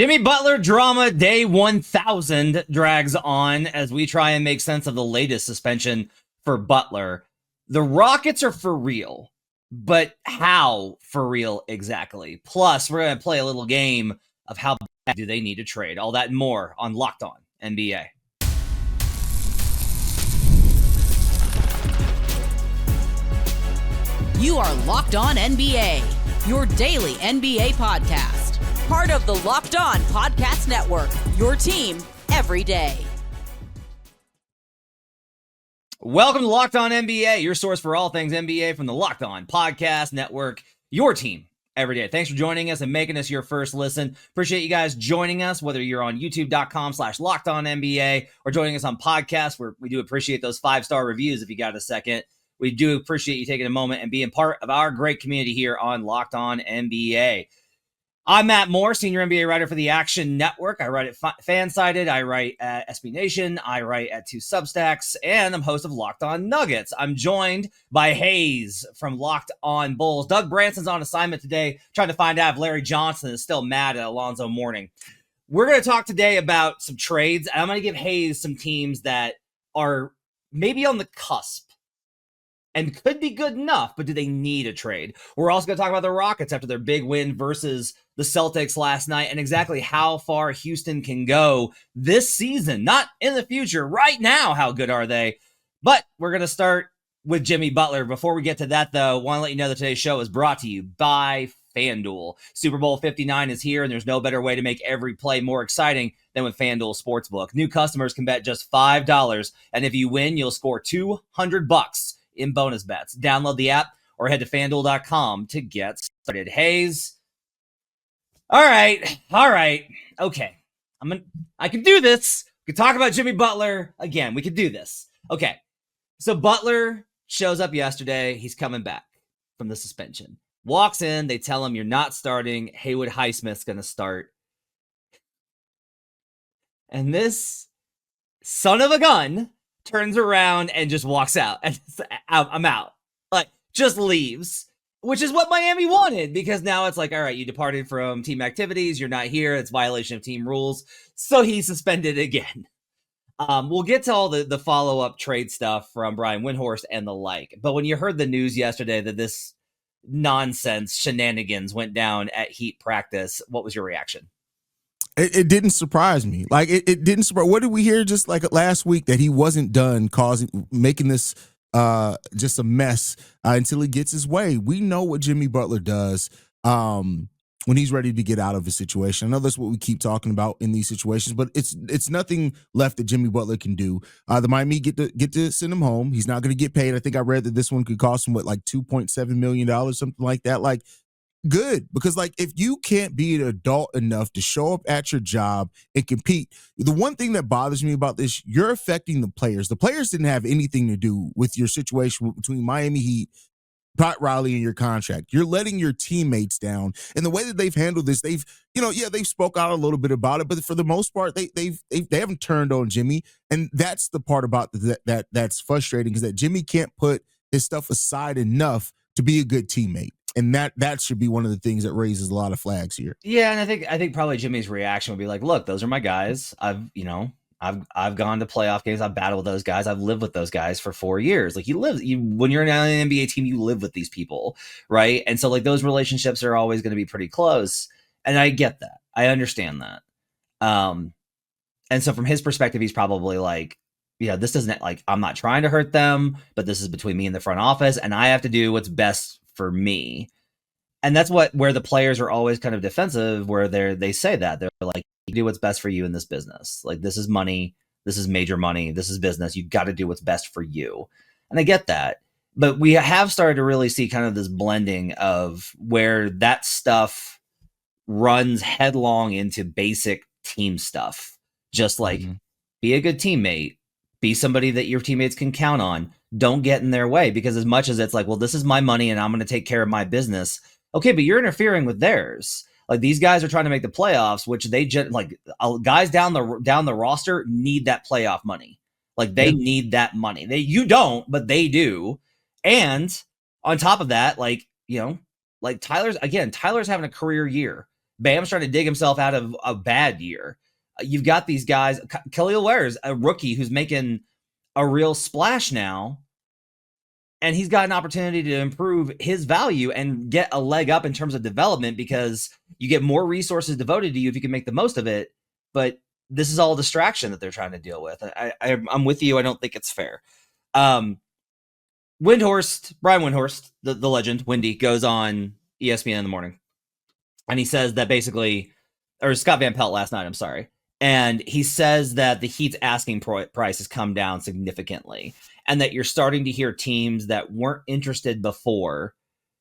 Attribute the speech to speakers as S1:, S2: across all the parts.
S1: Jimmy Butler drama day 1000 drags on as we try and make sense of the latest suspension for Butler. The Rockets are for real, but how for real exactly? Plus, we're going to play a little game of how bad do they need to trade. All that and more on Locked On NBA.
S2: You are Locked On NBA, your daily NBA podcast. Part of the Locked On Podcast Network, your team every day.
S1: Welcome to Locked On NBA, your source for all things NBA from the Locked On Podcast Network, your team every day. Thanks for joining us and making us your first listen. Appreciate you guys joining us, whether you're on youtube.com/LockedOnNBA or joining us on podcasts, where we do appreciate those 5-star reviews if you got a second. We do appreciate you taking a moment and being part of our great community here on Locked On NBA. I'm Matt Moore, senior NBA writer for the Action Network. I write at Fansided, I write at SB Nation, I write at 2 Substacks, and I'm host of Locked On Nuggets. I'm joined by Hayes from Locked On Bulls. Doug Branson's on assignment today, trying to find out if Larry Johnson is still mad at Alonzo Mourning. We're going to talk today about some trades, and I'm going to give Hayes some teams that are maybe on the cusp and could be good enough, but do they need a trade? We're also going to talk about the Rockets after their big win versus the Celtics last night and exactly how far Houston can go this season, not in the future. Right now, how good are they? But we're going to start with Jimmy Butler. Before we get to that, though, I want to let you know that today's show is brought to you by FanDuel. Super Bowl 59 is here, and there's no better way to make every play more exciting than with FanDuel Sportsbook. New customers can bet just $5, and if you win, you'll score $200 in bonus bets. Download the app or head to FanDuel.com to get started. Hayes. All right. Okay. I can do this. We can talk about Jimmy Butler again. We can do this. Okay. So Butler shows up yesterday. He's coming back from the suspension. Walks in. They tell him, you're not starting. Haywood Highsmith's going to start. And this son of a gun turns around and just walks out. And I'm out. Like, just leaves. Which is what Miami wanted, because now it's like, all right, you departed from team activities. You're not here. It's violation of team rules. So he's suspended again. We'll get to all the follow-up trade stuff from Brian Windhorst and the like. But when you heard the news yesterday that this nonsense shenanigans went down at Heat practice, what was your reaction?
S3: It didn't surprise me. Like, it didn't surprise. What did we hear just like last week, that he wasn't done making this just a mess until he gets his way? We know what Jimmy Butler does when he's ready to get out of a situation. I know that's what we keep talking about in these situations, but it's nothing left that Jimmy Butler can do. The Miami get to send him home. He's not going to get paid. I think I read that this one could cost him like $2.7 million, something like that. Like, good, because like, if you can't be an adult enough to show up at your job and compete, the one thing that bothers me about this, you're affecting the players. The players didn't have anything to do with your situation between Miami Heat, Pat Riley, and your contract. You're letting your teammates down, and the way that they've handled this, they've spoke out a little bit about it, but for the most part, they haven't turned on Jimmy, and that's the part about that's frustrating, is that Jimmy can't put his stuff aside enough to be a good teammate. And that should be one of the things that raises a lot of flags here.
S1: Yeah, and I think probably Jimmy's reaction would be like, look, those are my guys. I've gone to playoff games. I've battled with those guys. I've lived with those guys for 4 years. Like, when you're in an NBA team, you live with these people, right? And so like, those relationships are always going to be pretty close. And I get that. I understand that. And so from his perspective, he's probably like, this isn't like, I'm not trying to hurt them, but this is between me and the front office, and I have to do what's best for me. And that's where the players are always kind of defensive, where they say that they're like, you do what's best for you in this business. Like, this is money, this is major money, this is business. You got to do what's best for you. And I get that, but we have started to really see kind of this blending of where that stuff runs headlong into basic team stuff. Just like, be a good teammate, be somebody that your teammates can count on. Don't get in their way, because as much as it's like, well, this is my money and I'm going to take care of my business. Okay, but you're interfering with theirs. Like, these guys are trying to make the playoffs, which guys down the roster need that playoff money. Like, they need that money. You don't, but they do. And on top of that, Tyler's having a career year. Bam's trying to dig himself out of a bad year. You've got these guys. Kelly O'Leary's a rookie who's making a real splash now, and he's got an opportunity to improve his value and get a leg up in terms of development because you get more resources devoted to you if you can make the most of it. But this is all distraction that they're trying to deal with. I'm with you. I don't think it's fair. Brian Windhorst, the legend, Windy, goes on ESPN in the morning, and he says that basically, or Scott Van Pelt last night, I'm sorry, and he says that the Heat's asking price has come down significantly, and that you're starting to hear teams that weren't interested before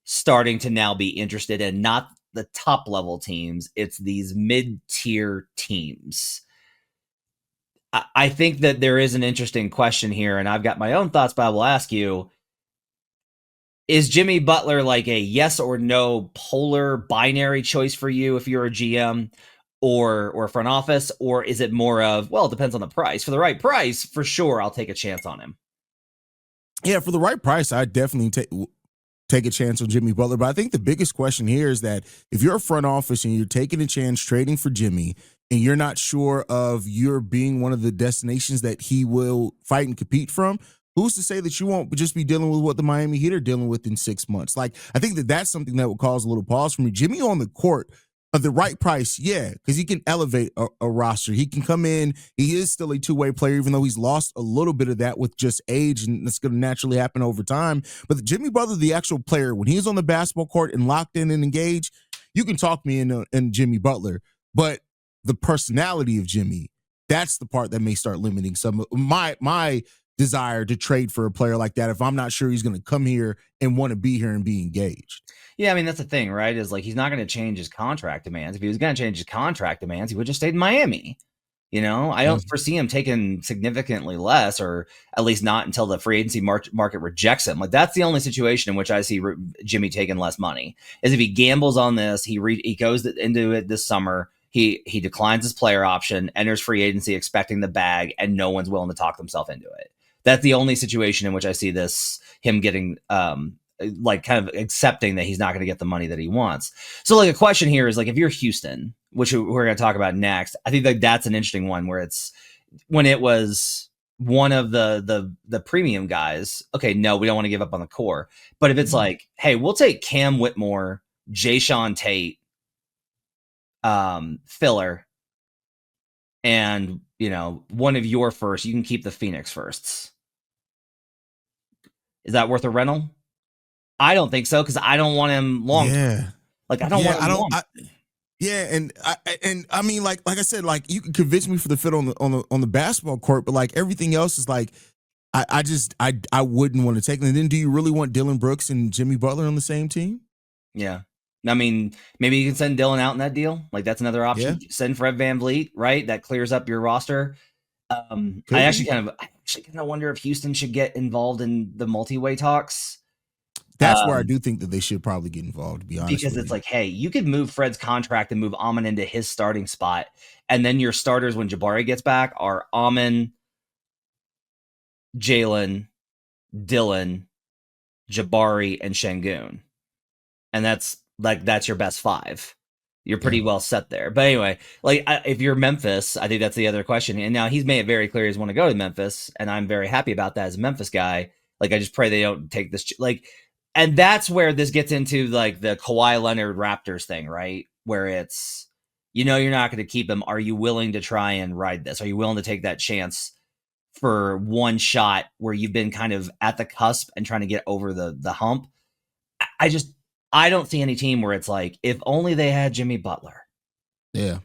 S1: starting to now be interested in not the top level teams. It's these mid-tier teams. I think that there is an interesting question here, and I've got my own thoughts, but I will ask you, is Jimmy Butler like a yes or no polar binary choice for you if you're a GM or front office, or is it more of, well, it depends on the price? For the right price, for sure, I'll take a chance on him.
S3: Yeah, for the right price, I definitely take a chance on Jimmy Butler. But I think the biggest question here is that if you're a front office and you're taking a chance trading for Jimmy and you're not sure of your being one of the destinations that he will fight and compete from, who's to say that you won't just be dealing with what the Miami Heat are dealing with in 6 months? Like, I think that that's something that would cause a little pause for me. Jimmy on the court at the right price, yeah, because he can elevate a roster. He can come in. He is still a two-way player, even though he's lost a little bit of that with just age, and that's going to naturally happen over time. But Jimmy Butler, the actual player, when he's on the basketball court and locked in and engaged, you can talk me in Jimmy Butler. But the personality of Jimmy, that's the part that may start limiting some of my desire to trade for a player like that if I'm not sure he's going to come here and want to be here and be engaged.
S1: Yeah, I mean, that's the thing, right? Is like he's not going to change his contract demands. If he was going to change his contract demands, he would just stayed in Miami. You know, I don't foresee him taking significantly less, or at least not until the free agency market rejects him. Like, that's the only situation in which I see Jimmy taking less money, is if he gambles on this, he goes into it this summer, he declines his player option, enters free agency expecting the bag, and no one's willing to talk themselves into it. That's the only situation in which I see him getting like kind of accepting that he's not going to get the money that he wants. So like a question here is like, if you're Houston, which we're going to talk about next, I think like that's an interesting one where it's when it was one of the premium guys. Okay, no, we don't want to give up on the core. But if it's like, hey, we'll take Cam Whitmore, Jayshawn Tate, filler, and one of your first, you can keep the Phoenix firsts. Is that worth a rental? I don't think so, because I don't want him long.
S3: Yeah.
S1: Like, I don't want him long.
S3: And I mean, like I said, like you can convince me for the fit on the basketball court, but like everything else is like, I wouldn't want to take them. And then do you really want Dylan Brooks and Jimmy Butler on the same team?
S1: Yeah. I mean, maybe you can send Dylan out in that deal. Like, that's another option. Yeah. Send Fred VanVleet, right? That clears up your roster. I actually kind of wonder if Houston should get involved in the multi-way talks.
S3: That's where I do think that they should probably get involved, to be honest.
S1: Because it's like, hey, you could move Fred's contract and move Amon into his starting spot. And then your starters when Jabari gets back are Amon, Jalen, Dylan, Jabari, and Şengün. And that's your best five. You're pretty well set there. But anyway, like if you're Memphis, I think that's the other question. And now he's made it very clear he's want to go to Memphis, and I'm very happy about that as a Memphis guy. Like, I just pray they don't take this. Like, and that's where this gets into like the Kawhi Leonard Raptors thing, right? Where it's, you're not going to keep him. Are you willing to try and ride this? Are you willing to take that chance for one shot where you've been kind of at the cusp and trying to get over the hump? I don't see any team where it's like, if only they had Jimmy Butler.
S3: Yeah.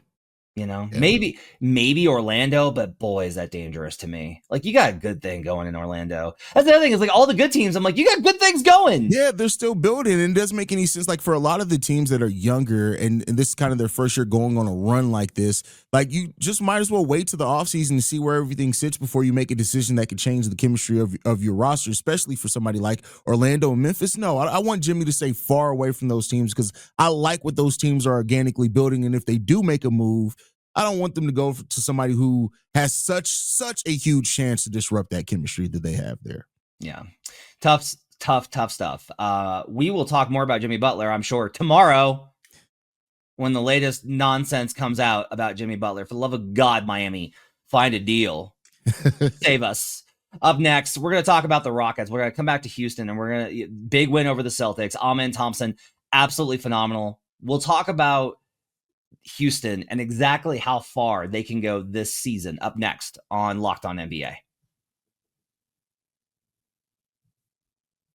S1: Maybe Orlando, but boy, is that dangerous to me. Like, you got a good thing going in Orlando. That's the other thing, is like all the good teams, I'm like, you got good things going.
S3: Yeah, they're still building, and it doesn't make any sense. Like, for a lot of the teams that are younger, and this is kind of their first year going on a run like this, like, you just might as well wait to the offseason to see where everything sits before you make a decision that could change the chemistry of your roster, especially for somebody like Orlando and Memphis. No, I want Jimmy to stay far away from those teams, because I like what those teams are organically building, and if they do make a move, I don't want them to go to somebody who has such a huge chance to disrupt that chemistry that they have there.
S1: Yeah. Tough stuff. We will talk more about Jimmy Butler, I'm sure, tomorrow. when the latest nonsense comes out about Jimmy Butler. For the love of God, Miami, find a deal. Save us. Up next, we're going to talk about the Rockets. We're going to come back to Houston, and we're going to big win over the Celtics. Thompson, absolutely phenomenal. We'll talk about Houston and exactly how far they can go this season up next on Locked On NBA.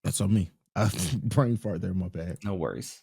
S3: That's on me. Brain fart there, my bad.
S1: No worries.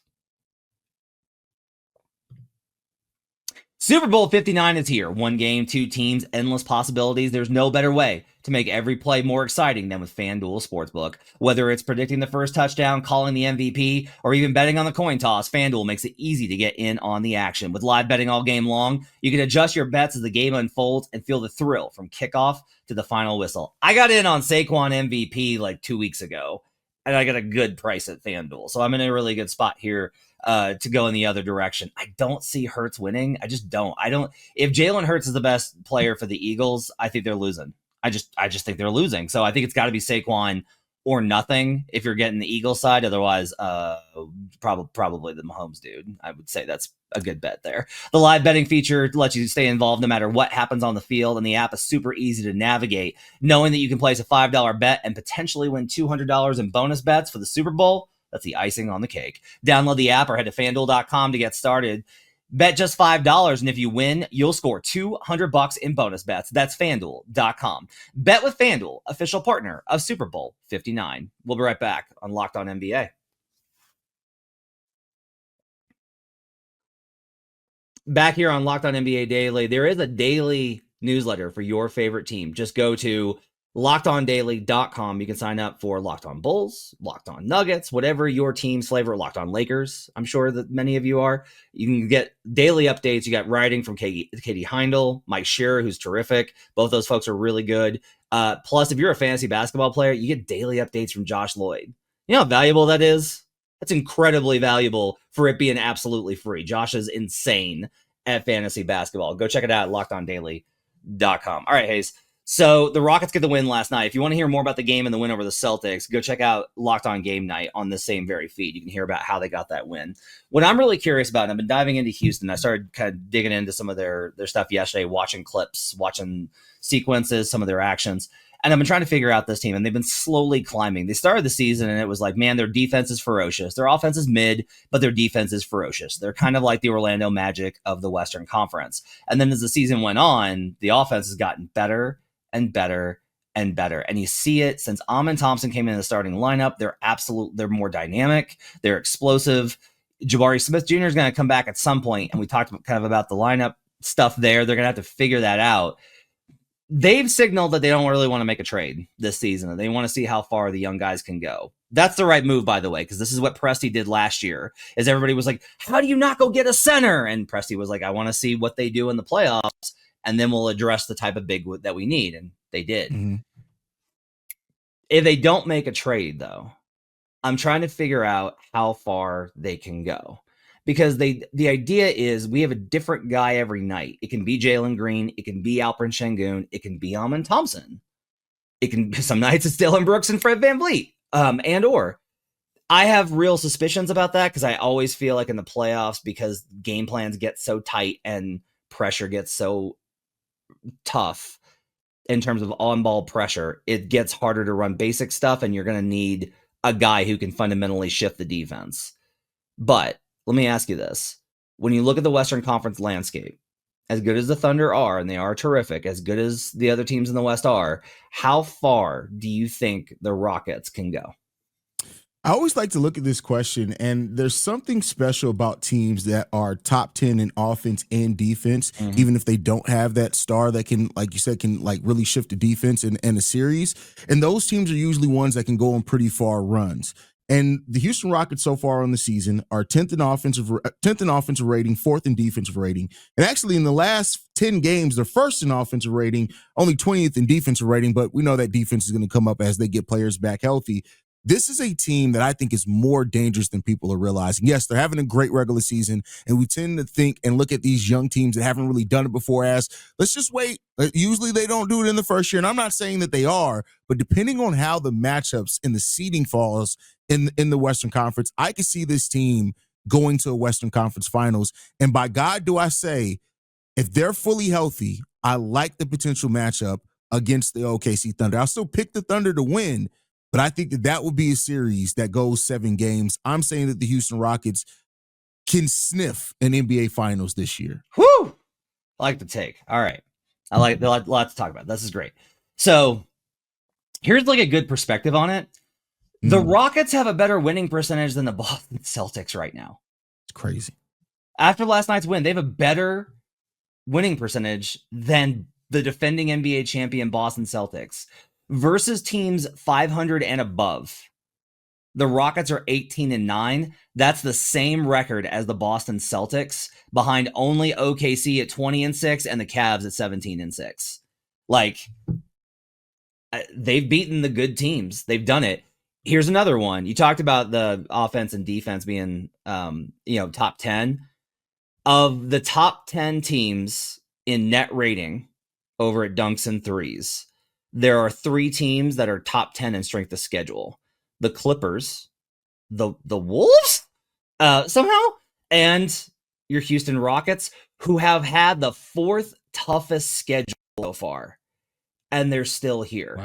S1: Super Bowl 59 is here. One game, two teams, endless possibilities. There's no better way to make every play more exciting than with FanDuel Sportsbook. Whether it's predicting the first touchdown, calling the MVP, or even betting on the coin toss, FanDuel makes it easy to get in on the action. With live betting all game long, you can adjust your bets as the game unfolds and feel the thrill from kickoff to the final whistle. I got in on Saquon MVP like 2 weeks ago, and I got a good price at FanDuel. So I'm in a really good spot here to go in the other direction. I don't see Hurts winning. I just don't. If Jalen Hurts is the best player for the Eagles, I think they're losing. I just think they're losing. So I think it's got to be Saquon or nothing if you're getting the Eagles side. Otherwise, probably the Mahomes dude. I would say that's a good bet there. The live betting feature lets you stay involved no matter what happens on the field, and the app is super easy to navigate. Knowing that you can place a $5 bet and potentially win $200 in bonus bets for the Super Bowl, that's the icing on the cake. Download the app or head to FanDuel.com to get started. Bet just $5, and if you win, you'll score $200 in bonus bets. That's FanDuel.com. Bet with FanDuel, official partner of Super Bowl 59. We'll be right back on Locked On NBA. Back here on Locked On NBA Daily, there is a daily newsletter for your favorite team. Just go to LockedOnDaily.com. You can sign up for Locked On Bulls, Locked On Nuggets, whatever your team's flavor. Locked On Lakers, I'm sure that many of you are. You can get daily updates. You got writing from Katie Heindel, Mike Shearer, who's terrific. Both those folks are really good. Plus, if you're a fantasy basketball player, you get daily updates from Josh Lloyd. You know how valuable that is? That's incredibly valuable for it being absolutely free. Josh is insane at fantasy basketball. Go check it out at LockedOnDaily.com. All right, Hayes. So the Rockets get the win last night. If you want to hear more about the game and the win over the Celtics, go check out Locked On Game Night on the same very feed. You can hear about how they got that win. What I'm really curious about, and I've been diving into Houston. I started kind of digging into some of their stuff yesterday, watching clips, watching sequences, some of their actions. And I've been trying to figure out this team, and they've been slowly climbing. They started the season, and it was like, man, their defense is ferocious. Their offense is mid, but their defense is ferocious. They're kind of like the Orlando Magic of the Western Conference. And then as the season went on, the offense has gotten better and better and better. And you see it since Thompson came in the starting lineup. They're more dynamic. They're explosive. Jabari Smith Jr. is going to come back at some point, and we talked kind of about the lineup stuff there. They're going to have to figure that out. They've signaled that they don't really want to make a trade this season, and they want to see how far the young guys can go. That's the right move, by the way, because this is what Presti did last year, is everybody was like, how do you not go get a center? And Presti was like, I want to see what they do in the playoffs, and then we'll address the type of big that we need. And they did. Mm-hmm. If they don't make a trade, though, I'm trying to figure out how far they can go. Because the idea is we have a different guy every night. It can be Jalen Green. It can be Alperen Şengün. It can be Thompson. It can some nights it's Dylan Brooks and Fred VanVleet. Or I have real suspicions about that because I always feel like in the playoffs, because game plans get so tight and pressure gets so tough in terms of on-ball pressure, it gets harder to run basic stuff, and you're going to need a guy who can fundamentally shift the defense. But let me ask you this. When you look at the Western Conference landscape, as good as the Thunder are, and they are terrific, as good as the other teams in the West are, how far do you think the Rockets can go?
S3: I always like to look at this question, and there's something special about teams that are top 10 in offense and defense, even if they don't have that star that can, like you said, can like really shift the defense in a series. And those teams are usually ones that can go on pretty far runs. And the Houston Rockets so far on the season are 10th in offensive rating, 4th in defensive rating. And actually in the last 10 games, they're first in offensive rating, only 20th in defensive rating, but we know that defense is going to come up as they get players back healthy. This is a team that I think is more dangerous than people are realizing. Yes, they're having a great regular season, and we tend to think and look at these young teams that haven't really done it before as, let's just wait. Usually they don't do it in the first year, and I'm not saying that they are, but depending on how the matchups and the seeding falls in the Western Conference, I can see this team going to a Western Conference Finals. And by God do I say, if they're fully healthy, I like the potential matchup against the OKC Thunder. I'll still pick the Thunder to win, but I think that would be a series that goes 7 games. I'm saying that the Houston Rockets can sniff an NBA Finals this year.
S1: Whew! I like the take. All right. I like a lot to talk about. This is great. So here's like a good perspective on it. The Rockets have a better winning percentage than the Boston Celtics right now.
S3: It's crazy.
S1: After last night's win, they have a better winning percentage than the defending NBA champion Boston Celtics versus teams 500 and above. The Rockets are 18-9. That's the same record as the Boston Celtics, behind only OKC at 20-6 and the Cavs at 17-6. Like, they've beaten the good teams. They've done it. Here's another one. You talked about the offense and defense being, top 10. Of the top 10 teams in net rating over at Dunks and Threes, there are 3 teams that are top 10 in strength of schedule. The Clippers, the Wolves, somehow, and your Houston Rockets, who have had the 4th toughest schedule so far, and they're still here.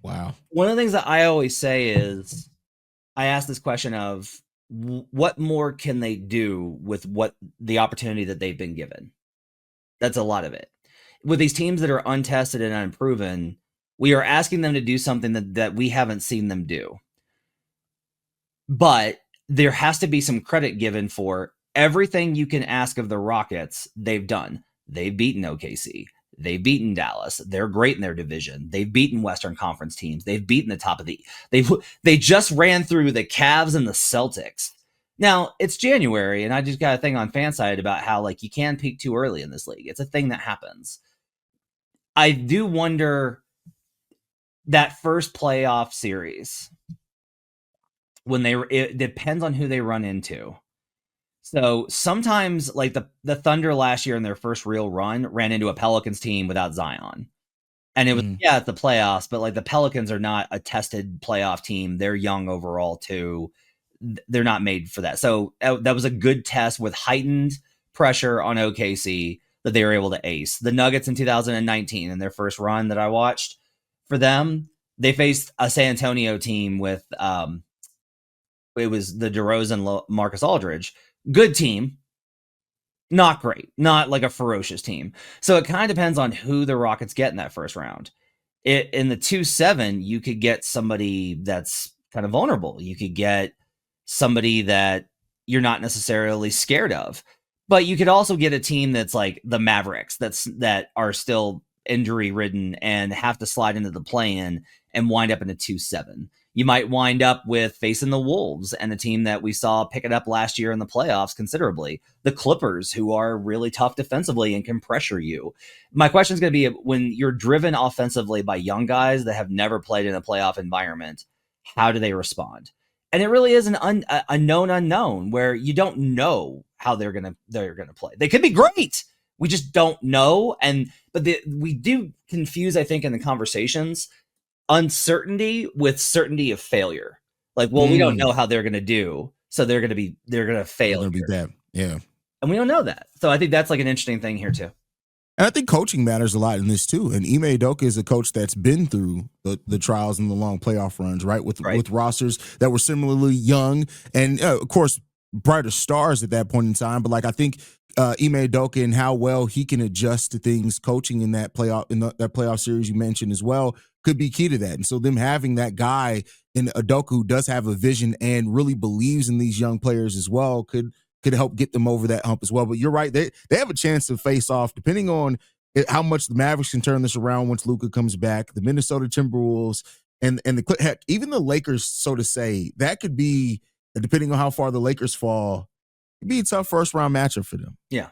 S3: Wow.
S1: One of the things that I always say is, I ask this question of, what more can they do with what the opportunity that they've been given? That's a lot of it. With these teams that are untested and unproven, we are asking them to do something that we haven't seen them do. But there has to be some credit given for everything you can ask of the Rockets. They've done. They've beaten OKC. They've beaten Dallas. They're great in their division. They've beaten Western Conference teams. They've beaten the top of they just ran through the Cavs and the Celtics. Now, it's January, and I just got a thing on Fanside about how, like, you can peak too early in this league. It's a thing that happens. I do wonder that first playoff series, it depends on who they run into. So sometimes, like the Thunder last year in their first real run ran into a Pelicans team without Zion. And it was, it's the playoffs, but like the Pelicans are not a tested playoff team. They're young overall too. They're not made for that. So that was a good test with heightened pressure on OKC that they were able to ace. The Nuggets in 2019, in their first run that I watched for them, they faced a San Antonio team with, it was the DeRozan, Marcus Aldridge. Good team, not great, not like a ferocious team. So it kind of depends on who the Rockets get in that first round. In the 2-7, you could get somebody that's kind of vulnerable. You could get somebody that you're not necessarily scared of, but you could also get a team that's like the Mavericks that are still injury ridden and have to slide into the play-in and wind up in a 2-7. You might wind up with facing the Wolves and a team that we saw pick it up last year in the playoffs considerably. The Clippers, who are really tough defensively and can pressure you. My question is going to be, when you're driven offensively by young guys that have never played in a playoff environment, how do they respond? And it really is a known unknown where you don't know how they're gonna play. They could be great. We just don't know. But we do confuse, I think, in the conversations, uncertainty with certainty of failure. Like, well, we don't know how they're going to do, so they're going to fail. They're
S3: going to be bad. Yeah.
S1: And we don't know that. So I think that's like an interesting thing here too.
S3: And I think coaching matters a lot in this too. And Ime Udoka is a coach that's been through the trials and the long playoff runs, right? With rosters that were similarly young and, of course, brighter stars at that point in time. But like, I think Ime Udoka and how well he can adjust to things coaching in that playoff series you mentioned as well could be key to that. And so them having that guy in Udoka who does have a vision and really believes in these young players as well could help get them over that hump as well. But you're right. They have a chance to face off, depending on how much the Mavericks can turn this around once Luka comes back, the Minnesota Timberwolves, and heck, even the Lakers, so to say. That could be, depending on how far the Lakers fall, it'd be a tough first-round matchup for them.
S1: Yeah.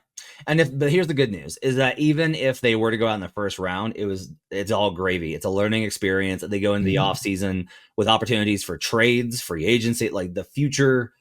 S1: But here's the good news, is that even if they were to go out in the first round, it's all gravy. It's a learning experience. They go into the offseason with opportunities for trades, free agency. Like, the future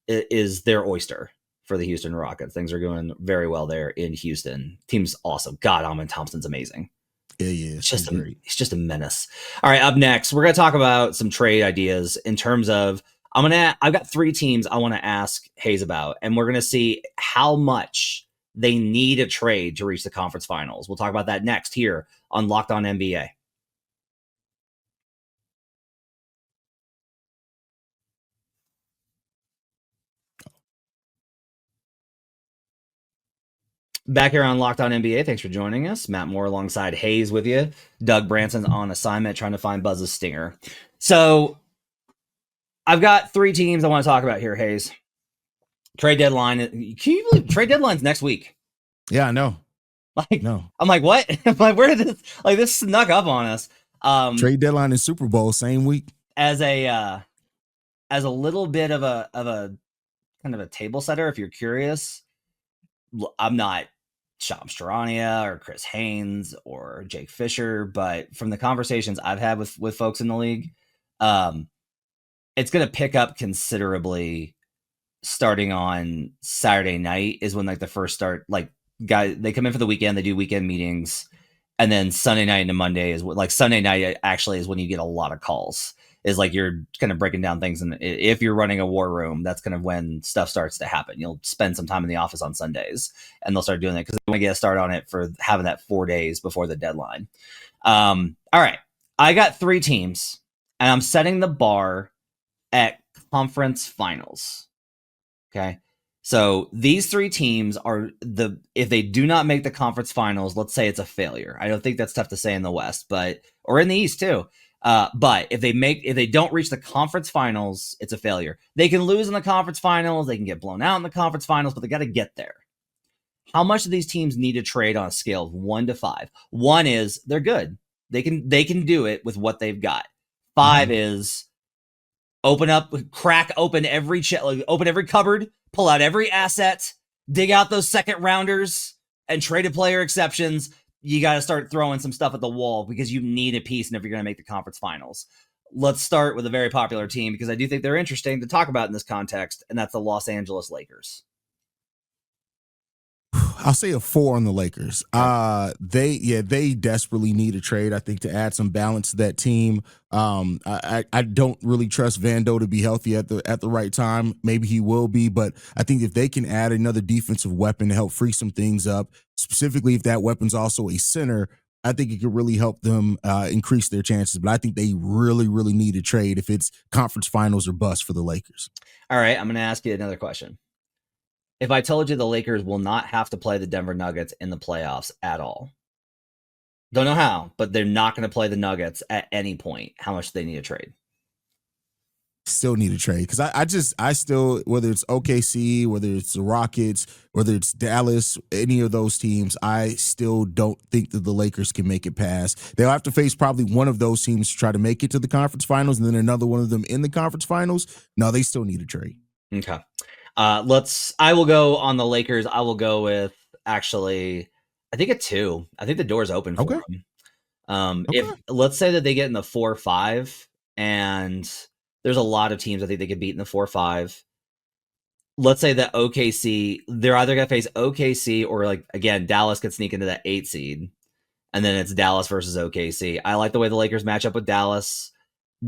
S1: is their oyster for the Houston Rockets. Things are going very well there in Houston. Team's awesome. God, Thompson's amazing.
S3: Yeah.
S1: He's just a menace. All right, up next, we're going to talk about some trade ideas in terms of, I've got 3 teams I want to ask Hayes about, and we're gonna see how much they need a trade to reach the conference finals. We'll talk about that next here on Locked On NBA. Back here on Locked On NBA, thanks for joining us. Matt Moore alongside Hayes with you. Doug Branson's on assignment trying to find Buzz's stinger. So I've got 3 teams I want to talk about here, Hayes. Trade deadline. Can you believe trade deadline's next week?
S3: Yeah, I know.
S1: Like,
S3: no.
S1: I'm like, what? I'm like, where did this? Like, this snuck up on us.
S3: Trade deadline and Super Bowl same week.
S1: As a little bit of a kind of a table setter, if you're curious, I'm not Shams Charania or Chris Haynes or Jake Fisher, but from the conversations I've had with folks in the league, it's going to pick up considerably starting on Saturday night is when like the first start, like guys, they come in for the weekend, they do weekend meetings, and then Sunday night into Monday is like Sunday night actually is when you get a lot of calls. Is like you're kind of breaking down things, and if you're running a war room, that's kind of when stuff starts to happen. You'll spend some time in the office on Sundays, and they'll start doing that because they want to get a start on it for having that 4 days before the deadline. All right, I got 3 teams, and I'm setting the bar at conference finals. Okay, so these 3 teams are if they do not make the conference finals, let's say it's a failure. I don't think that's tough to say in the West, or in the East too. But if they don't reach the conference finals, it's a failure. They can lose in the conference finals, they can get blown out in the conference finals, but they got to get there. How much do these teams need to trade on a scale of 1 to 5? 1 is they're good. They can do it with what they've got. 5 is crack open every open every cupboard, pull out every asset, dig out those second rounders and traded player exceptions. You got to start throwing some stuff at the wall because you need a piece and if you're going to make the conference finals. Let's start with a very popular team because I do think they're interesting to talk about in this context, and that's the Los Angeles Lakers.
S3: I'll say a 4 on the Lakers. They desperately need a trade, I think, to add some balance to that team. I don't really trust Vando to be healthy at the right time. Maybe he will be, but I think if they can add another defensive weapon to help free some things up, specifically if that weapon's also a center, I think it could really help them increase their chances. But I think they really, really need a trade if it's conference finals or bust for the Lakers.
S1: All right, I'm going to ask you another question. If I told you the Lakers will not have to play the Denver Nuggets in the playoffs at all, don't know how, but they're not going to play the Nuggets at any point, how much do they need to trade?
S3: Still need a trade because I still, whether it's OKC, whether it's the Rockets, whether it's Dallas, any of those teams, I still don't think that the Lakers can make it past. They'll have to face probably one of those teams to try to make it to the conference finals and then another one of them in the conference finals. No, they still need a trade.
S1: Okay. I will go on the Lakers. I will go with actually, I think a 2. I think the door's open for them. If let's say that they get in the 4-5, and there's a lot of teams I think they could beat in the 4-5. Let's say that OKC, they're either going to face OKC or like, again, Dallas could sneak into that 8 seed. And then it's Dallas versus OKC. I like the way the Lakers match up with Dallas.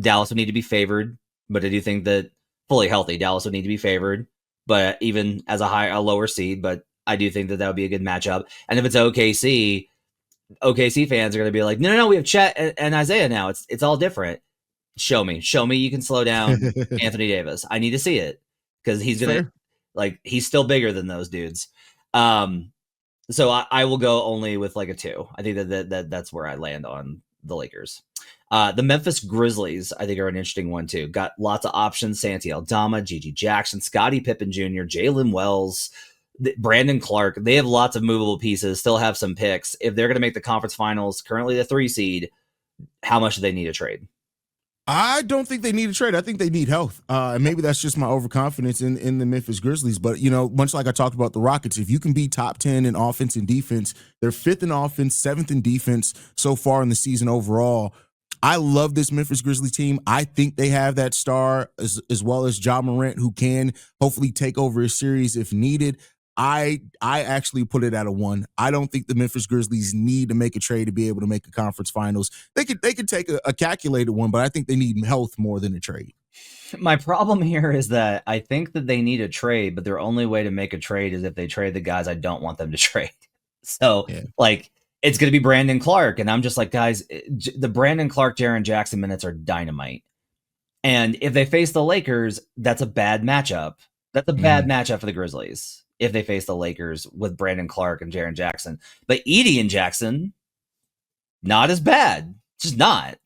S1: Dallas would need to be favored, but I do think that fully healthy, Dallas would need to be favored. But even as a lower seed, but I do think that would be a good matchup. And if it's OKC fans are going to be like, no, we have Chet and Isaiah now. It's all different. Show me you can slow down Anthony Davis. I need to see it because he's going to he's still bigger than those dudes. So I will go only with like a 2. I think that's where I land on the Lakers. The Memphis Grizzlies, I think, are an interesting one, too. Got lots of options. Santi Aldama, Gigi Jackson, Scottie Pippen Jr., Jalen Wells, Brandon Clark. They have lots of movable pieces, still have some picks. If they're going to make the conference finals, currently the 3 seed, how much do they need to trade?
S3: I don't think they need a trade. I think they need health. And maybe that's just my overconfidence in the Memphis Grizzlies. But, much like I talked about the Rockets, if you can be top 10 in offense and defense, they're 5th in offense, 7th in defense so far in the season overall. I love this Memphis Grizzlies team. I think they have that star as well as Ja Morant, who can hopefully take over a series if needed. I actually put it at a 1. I don't think the Memphis Grizzlies need to make a trade to be able to make a conference finals. They could take a calculated one, but I think they need health more than a trade.
S1: My problem here is that I think that they need a trade, but their only way to make a trade is if they trade the guys I don't want them to trade. So,
S3: Yeah.
S1: like, it's going to be Brandon Clark. And I'm just like, guys, the Brandon Clark, Jaren Jackson minutes are dynamite. And if they face the Lakers, that's a bad matchup. That's a bad matchup for the Grizzlies if they face the Lakers with Brandon Clark and Jaren Jackson. But Edie and Jackson, not as bad. Just not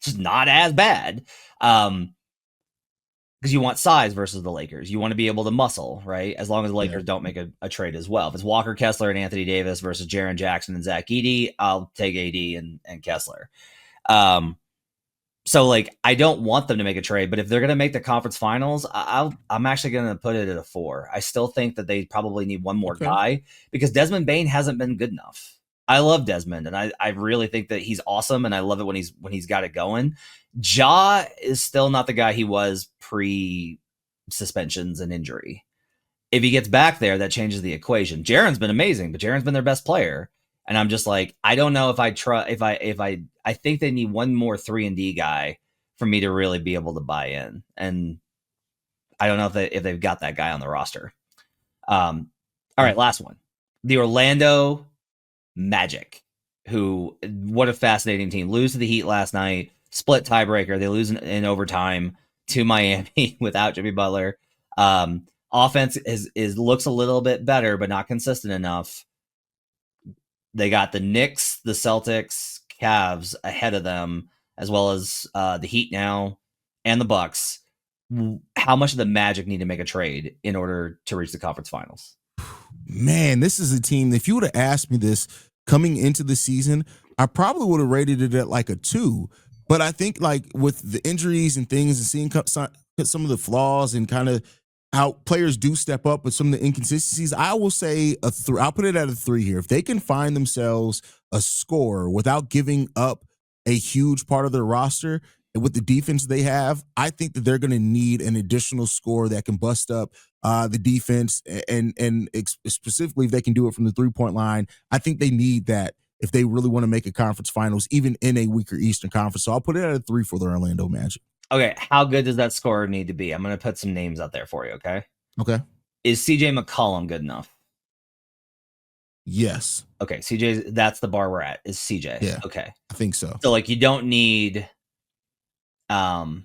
S1: as bad. Because you want size versus the Lakers. You want to be able to muscle, right? As long as the Lakers don't make a trade as well. If it's Walker Kessler and Anthony Davis versus Jaren Jackson and Zach Edey, I'll take AD and Kessler. So, like, I don't want them to make a trade, but if they're going to make the conference finals, I'm actually going to put it at a 4. I still think that they probably need one more guy because Desmond Bane hasn't been good enough. I love Desmond, and I really think that he's awesome, and I love it when he's got it going. Ja is still not the guy he was pre-suspensions and injury. If he gets back there, that changes the equation. Jaren's been amazing, but Jaren's been their best player. And I'm just like, I don't know if I think they need one more 3-and-D guy for me to really be able to buy in. And I don't know if they've got that guy on the roster. All right, last one. The Orlando Magic, what a fascinating team. Lose to the Heat last night, split tiebreaker. They lose in overtime to Miami without Jimmy Butler. Offense looks a little bit better, but not consistent enough. They got the Knicks, the Celtics, Cavs ahead of them, as well as the Heat now and the Bucks. How much of the Magic need to make a trade in order to reach the conference finals?
S3: Man, this is a team. If you would have asked me this coming into the season, I probably would have rated it at like a 2. But I think like with the injuries and things and seeing some of the flaws and kind of how players do step up with some of the inconsistencies, I will say a 3. I'll put it at a 3 here. If they can find themselves a scorer without giving up a huge part of their roster and with the defense they have, I think that they're going to need an additional scorer that can bust up the defense and specifically if they can do it from the 3-point line. I think they need that if they really want to make a conference finals, even in a weaker Eastern Conference. So I'll put it at a 3 for the Orlando Magic.
S1: Okay, how good does that scorer need to be? I'm going to put some names out there for you, okay?
S3: Okay.
S1: Is CJ McCollum good enough?
S3: Yes.
S1: Okay, CJ, that's the bar we're at, is CJ.
S3: Yeah.
S1: Okay.
S3: I think so.
S1: So, like, you don't need like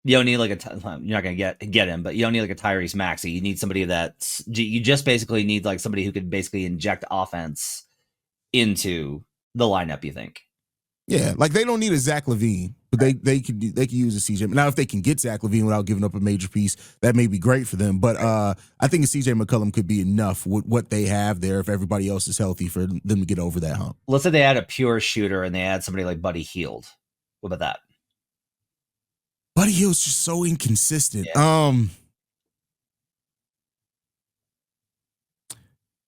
S1: you're not going to get him, but you don't need like a Tyrese Maxey. You need somebody you just basically need like somebody who could basically inject offense into the lineup, you think?
S3: Yeah, like they don't need a Zach LaVine, but they could use a CJ. Now, if they can get Zach LaVine without giving up a major piece, that may be great for them. But I think a CJ McCollum could be enough with what they have there if everybody else is healthy for them to get over that hump.
S1: Let's say they add a pure shooter and they add somebody like Buddy Hield. What about that?
S3: Buddy Hield's just so inconsistent.
S1: Yeah.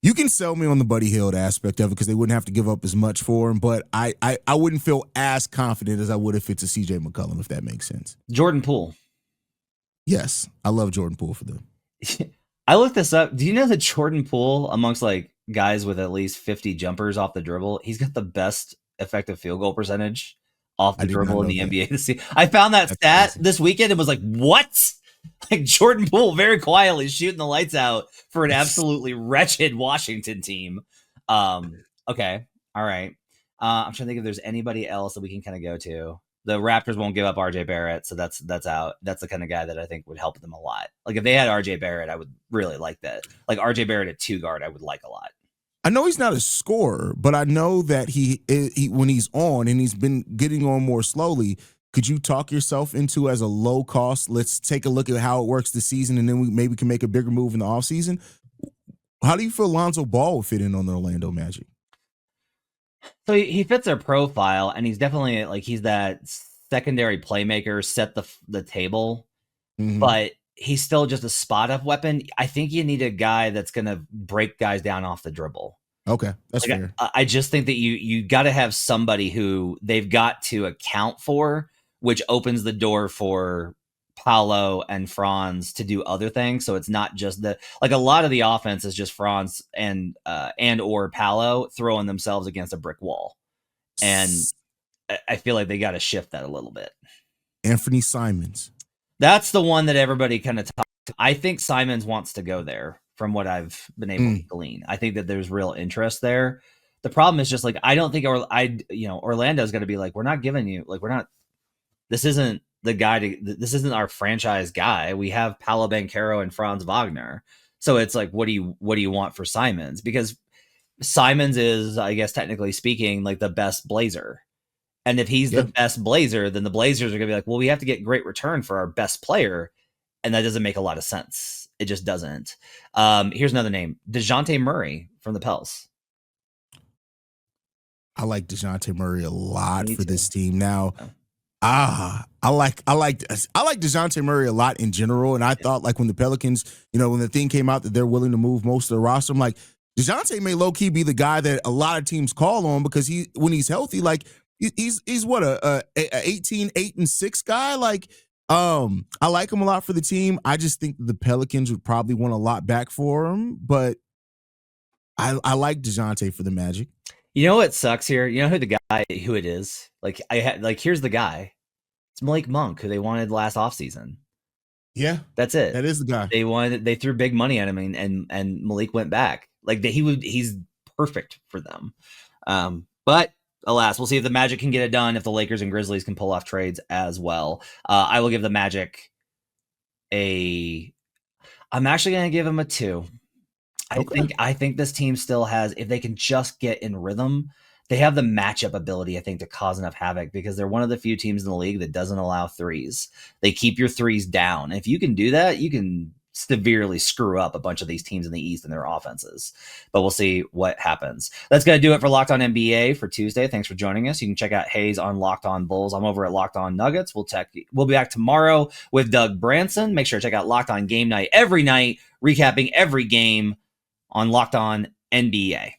S3: You can sell me on the Buddy Hield aspect of it because they wouldn't have to give up as much for him, but I wouldn't feel as confident as I would if it's a CJ McCollum, if that makes sense.
S1: Jordan Poole.
S3: Yes, I love Jordan Poole for them.
S1: I looked this up. Do you know that Jordan Poole, amongst like guys with at least 50 jumpers off the dribble, he's got the best effective field goal percentage off the dribble in the NBA this season? I found that stat this weekend and was like, what? Like Jordan Poole very quietly shooting the lights out for an absolutely wretched Washington team. Okay. All right. I'm trying to think if there's anybody else that we can kind of go to. The Raptors won't give up RJ Barrett, so that's out. That's the kind of guy that I think would help them a lot. Like if they had RJ Barrett, I would really like that. Like RJ Barrett at 2 guard, I would like a lot.
S3: I know he's not a scorer, but I know that he when he's on and he's been getting on more slowly. Could you talk yourself into as a low cost? Let's take a look at how it works this season, and then we maybe can make a bigger move in the offseason. How do you feel Lonzo Ball would fit in on the Orlando Magic?
S1: So he fits their profile, and he's definitely like he's that secondary playmaker, set the table, but he's still just a spot up weapon. I think you need a guy that's going to break guys down off the dribble.
S3: Okay, that's fair.
S1: I just think that you got to have somebody who they've got to account for, which opens the door for Paolo and Franz to do other things. So it's not just a lot of the offense is just Franz and or Paolo throwing themselves against a brick wall. And I feel like they got to shift that a little bit.
S3: Anthony Simons.
S1: That's the one that everybody kind of talked. I think Simons wants to go there from what I've been able to glean. I think that there's real interest there. The problem is just like, I don't think Orlando's going to be like, we're not giving you, like, we're not, this isn't the guy this isn't our franchise guy. We have Paolo Banchero and Franz Wagner. So it's like, what do you want for Simons? Because Simons is, I guess, technically speaking, like the best Blazer. And if he's the best Blazer, then the Blazers are going to be like, well, we have to get great return for our best player. And that doesn't make a lot of sense. It just doesn't. Here's another name, DeJounte Murray from the Pels.
S3: I like DeJounte Murray a lot for this team. Now, I like DeJounte Murray a lot in general. And I thought, like, when the Pelicans, when the thing came out that they're willing to move most of the roster, I'm like, DeJounte may low-key be the guy that a lot of teams call on, because when he's healthy, like, he's what, a 18, 8-6 guy. Like, I like him a lot for the team. I just think the Pelicans would probably want a lot back for him, but I like DeJounte for the Magic.
S1: You know what sucks here? You know who it is? Here's the guy. It's Malik Monk, who they wanted last offseason.
S3: Yeah.
S1: That's it.
S3: That is the guy.
S1: They threw big money at him, and Malik went back. Like, he's perfect for them. But alas, we'll see if the Magic can get it done, if the Lakers and Grizzlies can pull off trades as well. I will give the Magic I'm actually going to give them a 2. I think this team still has, if they can just get in rhythm, they have the matchup ability, I think, to cause enough havoc, because they're one of the few teams in the league that doesn't allow threes. They keep your threes down. If you can do that, you can severely screw up a bunch of these teams in the East and their offenses. But we'll see what happens. That's going to do it for Locked On NBA for Tuesday. Thanks for joining us. You can check out Hayes on Locked On Bulls. I'm over at Locked On Nuggets. We'll be back tomorrow with Doug Branson. Make sure to check out Locked On Game Night every night, recapping every game on Locked On NBA.